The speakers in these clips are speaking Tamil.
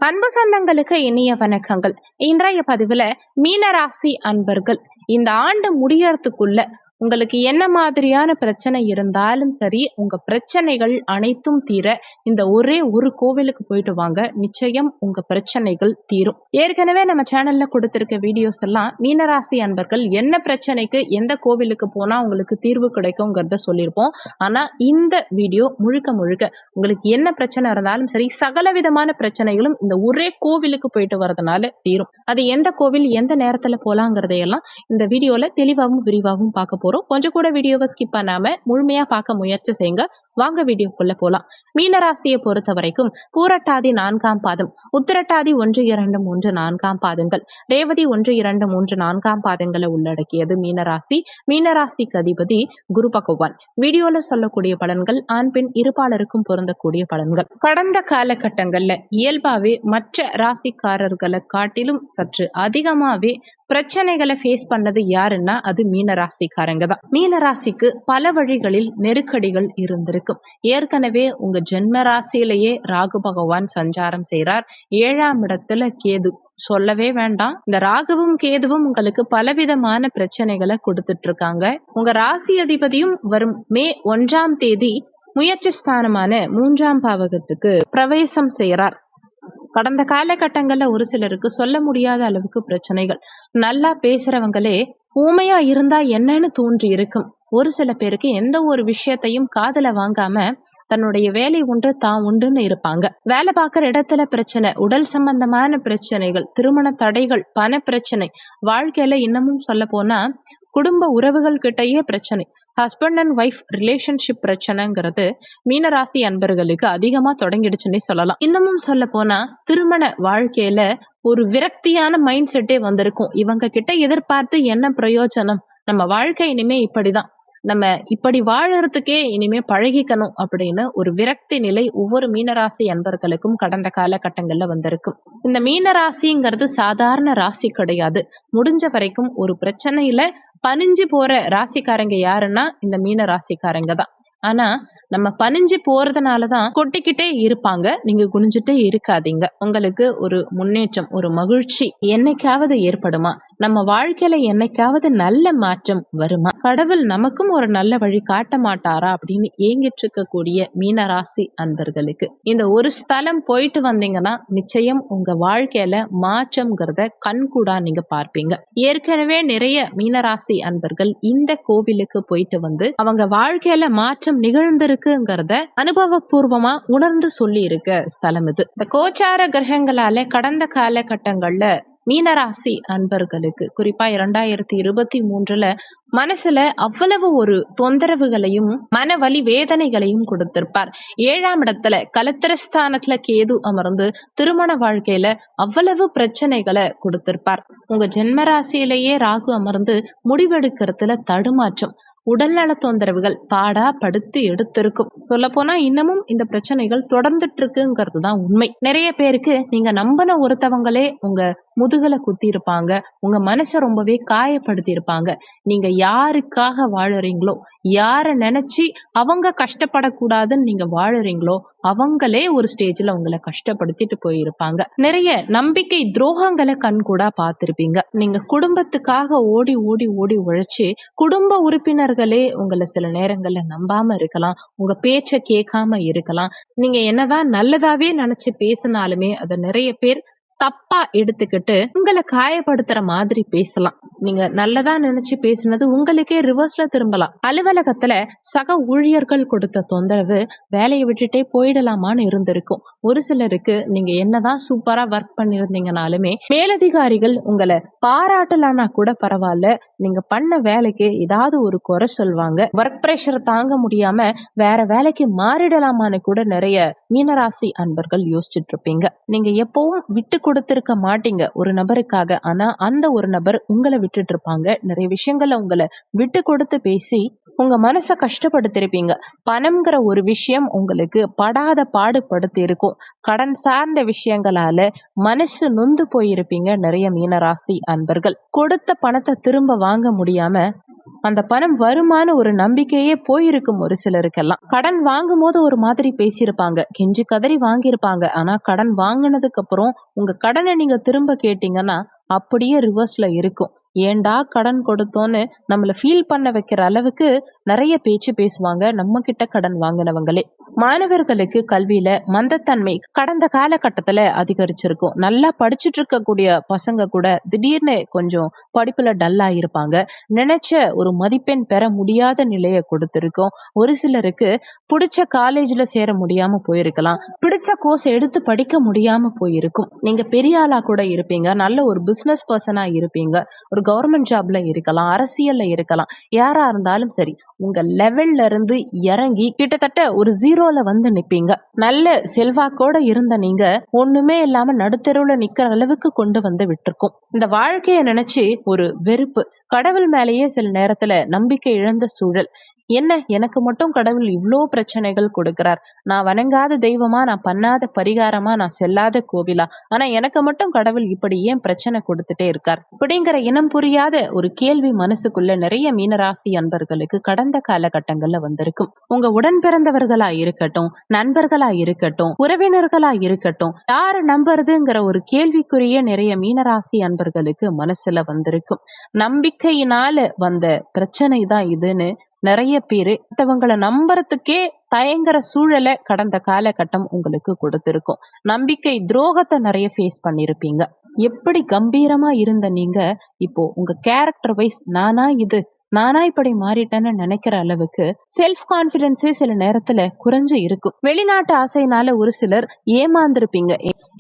அன்பு சொந்தங்களுக்கு இனிய வணக்கங்கள். இன்றைய பதிவுல மீனராசி அன்பர்கள் இந்த ஆண்டு முடியறதுக்குள்ள உங்களுக்கு என்ன மாதிரியான பிரச்சனை இருந்தாலும் சரி, உங்க பிரச்சனைகள் அனைத்தும் தீர இந்த ஒரே ஒரு கோவிலுக்கு போயிட்டு வாங்க. நிச்சயம் உங்க பிரச்சனைகள் தீரும். ஏற்கனவே நம்ம சேனல்ல கொடுத்திருக்க வீடியோஸ் எல்லாம் மீனராசி அன்பர்கள் என்ன பிரச்சனைக்கு எந்த கோவிலுக்கு போனா உங்களுக்கு தீர்வு கிடைக்கும்ங்கிறத சொல்லியிருப்போம். ஆனா இந்த வீடியோ முழுக்க முழுக்க உங்களுக்கு என்ன பிரச்சனை இருந்தாலும் சரி, சகல விதமான பிரச்சனைகளும் இந்த ஒரே கோவிலுக்கு போயிட்டு வரதுனால தீரும். அது எந்த கோவில், எந்த நேரத்துல போலாங்கிறதையெல்லாம் இந்த வீடியோல தெளிவாகவும் விரிவாகவும் பார்க்க போறோம். கொஞ்சம் கூட வீடியோவை ஸ்கிப் பண்ணாம முழுமையா பார்க்க முயற்சி செய்யுங்க. வாங்க வீடியோக்குள்ள போலாம். மீனராசியை பொறுத்த வரைக்கும் பூரட்டாதி 4ஆம் பாதம், உத்திரட்டாதி 1, 2, 3, 4ஆம் பாதங்கள், ரேவதி 1, 2, 3, 4ஆம் பாதங்களை உள்ளடக்கியது மீனராசி. மீனராசிக்கு அதிபதி குரு பகவான். வீடியோல சொல்லக்கூடிய பலன்கள் ஆண் பெண் இருபாலருக்கும் பொருந்தக்கூடிய பலன்கள். கடந்த காலகட்டங்கள்ல இயல்பாவே மற்ற ராசிக்காரர்களை காட்டிலும் சற்று அதிகமாவே பிரச்சனைகளை ஃபேஸ் பண்ணது யாருன்னா அது மீனராசிக்காரங்க தான். மீனராசிக்கு பல வழிகளில் நெருக்கடிகள் இருந்திருக்கும். ஏற்கனவே உங்க ஜென்ம ராசியிலேயே ராகு பகவான் சஞ்சாரம் செய்கிறார். 7ஆம் இடத்துல கேது, சொல்லவே வேண்டாம். இந்த ராகுவும் கேதுவும் உங்களுக்கு பலவிதமான பிரச்சனைகளை கொடுத்துட்டு இருக்காங்க. உங்க ராசி அதிபதியும் வரும் மே 1ஆம் தேதி முயற்சி ஸ்தானமான 3ஆம் பாவகத்துக்கு பிரவேசம் செய்கிறார். கடந்த காலகட்டங்கள்ல ஒரு சிலருக்கு சொல்ல முடியாத அளவுக்கு பிரச்சனைகள். நல்லா பேசுறவங்களே ஊமையா இருந்தா என்னன்னு தோன்றி இருக்கும். ஒரு சில பேருக்கு எந்த ஒரு விஷயத்தையும் காதுல வாங்காம தன்னுடைய வேலை உண்டு தான் உண்டுன்னு இருப்பாங்க. வேலை பார்க்குற இடத்துல பிரச்சனை, உடல் சம்பந்தமான பிரச்சனைகள், திருமண தடைகள், பண பிரச்சனை, வாழ்க்கையில இன்னமும் சொல்ல போனா குடும்ப உறவுகள் கிட்டயே பிரச்சனை, ஹஸ்பண்ட் அண்ட் ஒய்ஃப் ரிலேஷன்ஷிப் பிரச்சனைங்கிறது மீனராசி அன்பர்களுக்கு அதிகமா தொடங்கிடுச்சுன்னே சொல்லலாம். இன்னமும் சொல்ல போனா திருமண வாழ்க்கையில ஒரு விரக்தியான மைண்ட் செட்டே வந்திருக்கும். இவங்க கிட்ட எதிர்பார்த்து என்ன பிரயோஜனம், நம்ம வாழ்க்கை இனிமே இப்படிதான், நம்ம இப்படி வாழறதுக்கே இனிமே பழகிக்கணும் அப்படின்னு ஒரு விரக்தி நிலை ஒவ்வொரு மீனராசி அன்பர்களுக்கும் கடந்த காலகட்டங்கள்ல வந்திருக்கும். இந்த மீனராசிங்கிறது சாதாரண ராசி கிடையாது. முடிஞ்ச வரைக்கும் ஒரு பிரச்சனையில பணிஞ்சு போற ராசிக்காரங்க யாருன்னா இந்த மீன ராசிக்காரங்க தான். ஆனா நம்ம பணிஞ்சு போறதுனாலதான் கொட்டிக்கிட்டே இருப்பாங்க. நீங்க குனிஞ்சிட்டே இருக்காதீங்க. உங்களுக்கு ஒரு முன்னேற்றம், ஒரு மகிழ்ச்சி என்னைக்காவது ஏற்படுமா? நம்ம வாழ்க்கையில என்னைக்காவது நல்ல மாற்றம் வருமா? கடவுள் நமக்கும் ஒரு நல்ல வழி காட்ட மாட்டாரா அப்படின்னு ஏங்கிட்டு இருக்கக்கூடிய மீனராசி அன்பர்களுக்கு இந்த ஒரு ஸ்தலம் போயிட்டு வந்தீங்கன்னா நிச்சயம் உங்க வாழ்க்கையில மாற்றம்ங்கிறத கண்கூடா நீங்க பார்ப்பீங்க. ஏற்கனவே நிறைய மீனராசி அன்பர்கள் இந்த கோவிலுக்கு போயிட்டு வந்து அவங்க வாழ்க்கையில மாற்றம் நிகழ்ந்திருக்குங்கிறத அனுபவபூர்வமா உணர்ந்து சொல்லி இருக்க ஸ்தலம் இது. இந்த கோச்சார கிரகங்களால கடந்த காலகட்டங்கள்ல மீனராசி அன்பர்களுக்கு குறிப்பா 2023 மனசுல அவ்வளவு ஒரு தொந்தரவுகளையும் மன வலி வேதனைகளையும் கொடுத்திருப்பார். 7ஆம் இடத்துல கலத்திரஸ்தானத்துல கேது அமர்ந்து திருமண வாழ்க்கையில அவ்வளவு பிரச்சனைகளை கொடுத்திருப்பார். உங்க ஜென்மராசியிலேயே ராகு அமர்ந்து முடிவெடுக்கிறதுல தடுமாற்றம், உடல்நல தொந்தரவுகள் பாடா படுத்து எடுத்திருக்கும். சொல்ல போனா இன்னமும் இந்த பிரச்சனைகள் தொடர்ந்துட்டு இருக்குங்கிறது தான் உண்மை. நிறைய பேருக்கு நீங்க நம்பின ஒருத்தவங்களே உங்க முதுகலை குத்தி இருப்பாங்க, உங்க மனசை ரொம்பவே காயப்படுத்தி இருப்பாங்க. நீங்க யாருக்காக வாழறீங்களோ, யார நினைச்சு அவங்க கஷ்டப்படக்கூடாதுன்னு நீங்க வாழறீங்களோ அவங்களே ஒரு ஸ்டேஜ்ல உங்களை கஷ்டப்படுத்திட்டு போயிருப்பாங்க. நிறைய நம்பிக்கை துரோகங்களை கண்கூடா பார்த்திருப்பீங்க. நீங்க குடும்பத்துக்காக ஓடி ஓடி ஓடி உழைச்சு குடும்ப உறுப்பினர்களே உங்களை சில நேரங்கள்ல நம்பாம இருக்கலாம், உங்க பேச்ச கேட்காம இருக்கலாம். நீங்க என்னதான் நல்லதாவே நினைச்சு பேசினாலுமே அதை நிறைய பேர் தப்பா எடுத்துக்கிட்டு உங்களை காயப்படுத்துற மாதிரி பேசலாம். நீங்க நல்லதா நினைச்சு பேசினது உங்களுக்கே ரிவர்ஸ்ல திரும்பலாம். அலுவலகத்துல சக ஊழியர்கள் கொடுத்த தொந்தரவு வேலையை விட்டுட்டே போயிடலாமான்னு இருந்திருக்கும். ஒரு சிலருக்கு நீங்க என்னதான் சூப்பரா ஒர்க் பண்ணிருந்தீங்கனாலுமே மேலதிகாரிகள் உங்களை பாராட்டலானா கூட பரவாயில்ல, நீங்க பண்ண வேலைக்கு ஏதாவது ஒரு குறை சொல்வாங்க. ஒர்க் பிரஷர் தாங்க முடியாம வேற வேலைக்கு மாறிடலாமான்னு கூட நிறைய மீனராசி அன்பர்கள் யோசிச்சுட்டு இருப்பீங்க. நீங்க எப்பவும் விட்டு கொடுத்திருக்க மாட்டீங்க ஒரு நபருக்காக. ஆனா அந்த ஒரு நபர் உங்களை விட்டுட்டு இருப்பாங்க. நிறைய விஷயங்களை உங்களை விட்டு கொடுத்து பேசி உங்க மனசை கஷ்டப்படுத்திருப்பீங்க. பணம்ங்கிற ஒரு விஷயம் உங்களுக்கு படாத பாடுபடுத்தி இருக்கும். கடன் சார்ந்த விஷயங்களால மனசு நொந்து போயிருப்பீங்க நிறைய மீனராசி அன்பர்கள். கொடுத்த பணத்தை திரும்ப வாங்க முடியாம அந்த பணம் வருமான ஒரு நம்பிக்கையே போயிருக்கும் ஒரு சிலருக்கெல்லாம். கடன் வாங்கும் போது ஒரு மாதிரி பேசியிருப்பாங்க, கெஞ்சி கதறி வாங்கியிருப்பாங்க. ஆனா கடன் வாங்கினதுக்கு அப்புறம் உங்க கடனை நீங்க திரும்ப கேட்டீங்கன்னா அப்படியே ரிவர்ஸ்ல இருக்கும். ஏன்டா கடன் கொடுத்தோன்னு நம்மள ஃபீல் பண்ண வைக்கிற அளவுக்கு நிறைய பேச்சு பேசுவாங்க நம்ம கிட்ட கடன் வாங்கினவங்களே. மாணவர்களுக்கு கல்வியில மந்தத்தன்மை கடந்த காலகட்டத்துல அதிகரிச்சிருக்கும். நல்லா படிச்சுட்டு இருக்கக்கூடிய பசங்க கூட திடீர்னு கொஞ்சம் படிப்புல டல்லா இருப்பாங்க. நினைச்ச ஒரு மதிப்பெண் பெற முடியாத நிலையை கொடுத்திருக்கோம். ஒரு சிலருக்கு பிடிச்ச காலேஜ்ல சேர முடியாம போயிருக்கலாம், பிடிச்ச கோர்ஸ் எடுத்து படிக்க முடியாம போயிருக்கும். நீங்க பெரிய ஆளா கூட இருப்பீங்க, நல்ல ஒரு பிசினஸ் பர்சனா இருப்பீங்க, ஒரு கவர்மெண்ட் ஜாப்ல இருக்கலாம், அரசியல்ல இருக்கலாம், யாரா இருந்தாலும் சரி உங்க லெவல்ல இருந்து இறங்கி கிட்டத்தட்ட ஒரு ஜீரோல வந்து நிப்பீங்க. நல்ல செல்வாக்கோட இருந்த நீங்க ஒண்ணுமே இல்லாம நடுத்தெருவுல நிக்கிற அளவுக்கு கொண்டு வந்து விட்டுருக்கும். இந்த வாழ்க்கைய நினைச்சு ஒரு வெறுப்பு, கடவுள் மேலேயே சில நேரத்துல நம்பிக்கை இழந்த சூழல். என்ன எனக்கு மட்டும் கடவுள் இவ்ளோ பிரச்சனைகள் கொடுக்கிறார், நான் வணங்காத தெய்வமா, நான் பண்ணாத பரிகாரமா, நான் செல்லாத கோவிலா, ஆனா எனக்கு மட்டும் கடவுள் இப்படி ஏன் பிரச்சனை கொடுத்துட்டே இருக்கார் அப்படிங்கிற இனம் புரியாத ஒரு கேள்வி மனசுக்குள்ள நிறைய மீனராசி அன்பர்களுக்கு கடந்த காலகட்டங்கள்ல வந்திருக்கும். உங்க உடன் பிறந்தவர்களா இருக்கட்டும், நண்பர்களா இருக்கட்டும், உறவினர்களா இருக்கட்டும், யாரு நம்புறதுங்கிற ஒரு கேள்விக்குரிய நிறைய மீனராசி அன்பர்களுக்கு மனசுல வந்திருக்கும். நம்பிக்கையினால வந்த பிரச்சனை தான் இதுன்னு நிறைய பேரு மத்தவங்களை நம்புறதுக்கே தயங்குற சூழலை கடந்த காலகட்டம் உங்களுக்கு கொடுத்திருக்கும். நம்பிக்கை துரோகத்தை நிறைய ஃபேஸ் பண்ணிருப்பீங்க. எப்படி கம்பீரமா இருந்த நீங்க இப்போ உங்க கேரக்டர் வைஸ் நானா இப்படி மாறிட்டேன்னு நினைக்கிற அளவுக்கு செல்ஃப் கான்பிடன்ஸே சில நேரத்துல குறைஞ்சு இருக்கும். வெளிநாட்டு ஆசையினால ஒரு சிலர் ஏமாந்திருப்பீங்க.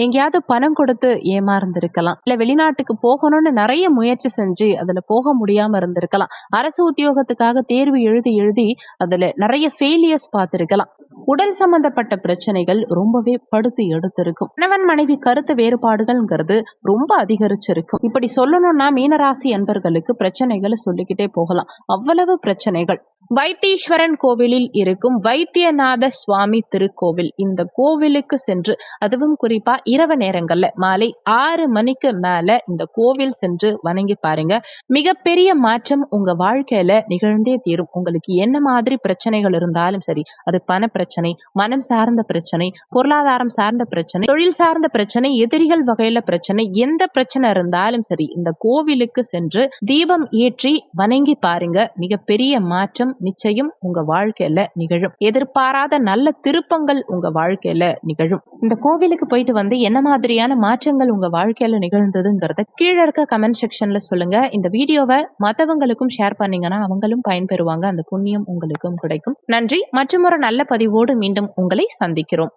எங்கேயாவது பணம் கொடுத்து ஏமாறந்திருக்கலாம், இல்ல வெளிநாட்டுக்கு போகணும்னு நிறைய முயற்சி செஞ்சு அதுல போக முடியாம இருந்திருக்கலாம். அரசு உத்தியோகத்துக்காக தேர்வு எழுதி எழுதி அதுல நிறைய ஃபெயிலியர்ஸ் பார்த்திருக்கலாம். உடல் சம்பந்தப்பட்ட பிரச்சனைகள் ரொம்பவே படுத்தி எடுத்திருக்கும். கணவன் மனைவி கருத்து வேறுபாடுகள்ங்கிறது ரொம்ப அதிகரிச்சிருக்கும். இப்படி சொல்லணும்னா மீனராசி அன்பர்களுக்கு பிரச்சனைகளை சொல்லிக்கிட்டே போகலாம், அவ்வளவு பிரச்சனைகள். வைத்தீஸ்வரன் கோவிலில் இருக்கும் வைத்தியநாத சுவாமி திருக்கோவில், இந்த கோவிலுக்கு சென்று அதுவும் குறிப்பா இரவு நேரங்கள்ல மாலை 6 மணிக்கு மேல இந்த கோவில் சென்று வணங்கி பாருங்க. மிகப்பெரிய மாற்றம் உங்க வாழ்க்கையில நிகழ்ந்தே தீரும். உங்களுக்கு என்ன மாதிரி பிரச்சனைகள் இருந்தாலும் சரி, அது பண பிரச்சனை, மனம் சார்ந்த பிரச்சனை, பொருளாதாரம் சார்ந்த பிரச்சனை, தொழில் சார்ந்த பிரச்சனை, எதிரிகள் வகையில பிரச்சனை, எந்த பிரச்சனை இருந்தாலும் சரி இந்த கோவிலுக்கு சென்று தீபம் ஏற்றி வணங்கி பாருங்க. மிகப்பெரிய மாற்றம் நிச்சயம் உங்க வாழ்க்கையில நிகழும். எதிர்பாராத நல்ல திருப்பங்கள் உங்க வாழ்க்கையில நிகழும். இந்த கோவிலுக்கு போயிட்டு வந்து என்ன மாதிரியான மாற்றங்கள் உங்க வாழ்க்கையில நிகழ்ந்ததுங்கிறத கீழே இருக்க கமெண்ட் செக்ஷன்ல சொல்லுங்க. இந்த வீடியோவை மத்தவங்களுக்கும் ஷேர் பண்ணீங்கன்னா அவங்களும் பயன்பெறுவாங்க, அந்த புண்ணியம் உங்களுக்கும் கிடைக்கும். நன்றி. மற்றும் ஒரு நல்ல பதிவோடு மீண்டும் உங்களை சந்திக்கிறோம்.